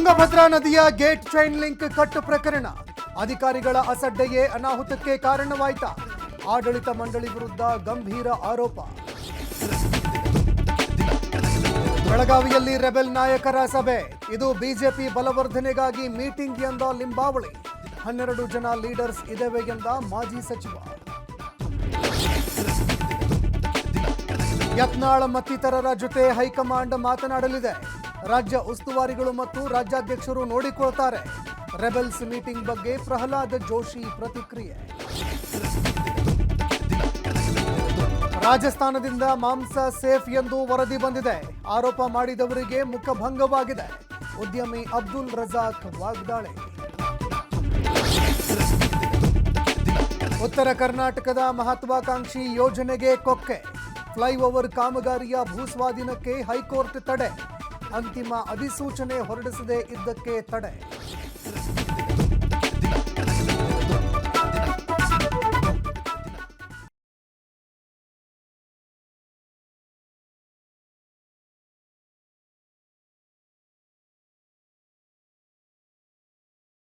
ತುಂಗಭದ್ರಾ ನದಿಯ gate chain link cut ಪ್ರಕರಣ ಅಧಿಕಾರಿಗಳ ಅಸಡ್ಡೆಯೇ ಅನಾಹುತಕ್ಕೆ ಕಾರಣವಾಯಿತಾ? ಆಡಳಿತ ಮಂಡಳಿ ವಿರುದ್ಧ ಗಂಭೀರ ಆರೋಪ. ಬೆಳಗಾವಿಯಲ್ಲಿ ರೆಬೆಲ್ ನಾಯಕರ ಸಭೆ. ಇದು ಬಿಜೆಪಿ ಬಲವರ್ಧನೆಗಾಗಿ ಮೀಟಿಂಗ್ ಎಂದ ಲಿಂಬಾವಳಿ. 12 ಜನ ಲೀಡರ್ಸ್ ಇದ್ದೇವೆ ಎಂದ ಮಾಜಿ ಸಚಿವ. ಯತ್ನಾಳ್ ಮತ್ತಿತರರ ಜೊತೆ ಹೈಕಮಾಂಡ್ ಮಾತನಾಡಲಿದೆ. ರಾಜ್ಯ ಉಸ್ತುವಾರಿಗಳು ಮತ್ತು ರಾಜ್ಯಾಧ್ಯಕ್ಷರು ನೋಡಿಕೊಳ್ತಾರೆ. ರೆಬೆಲ್ಸ್ ಮೀಟಿಂಗ್ ಬಗ್ಗೆ ಪ್ರಹ್ಲಾದ್ ಜೋಶಿ ಪ್ರತಿಕ್ರಿಯೆ. ರಾಜಸ್ಥಾನದಿಂದ ಮಾಂಸ ಸೇಫ್ ಎಂದು ವರದಿ ಬಂದಿದೆ. ಆರೋಪ ಮಾಡಿದವರಿಗೆ ಮುಖಭಂಗವಾಗಿದೆ. ಉದ್ಯಮಿ ಅಬ್ದುಲ್ ರಜಾಕ್ ವಾಗ್ದಾಳಿ. ಉತ್ತರ ಕರ್ನಾಟಕದ ಮಹತ್ವಾಕಾಂಕ್ಷಿ ಯೋಜನೆಗೆ ಕೊಕ್ಕೆ. ಫ್ಲೈಓವರ್ ಕಾಮಗಾರಿಯ ಭೂಸ್ವಾಧೀನಕ್ಕೆ ಹೈಕೋರ್ಟ್ ತಡೆ. ಅಂತಿಮ ಅಧಿಸೂಚನೆ ಹೊರಡಿಸದೇ ಇದ್ದಕ್ಕೆ ತಡೆ.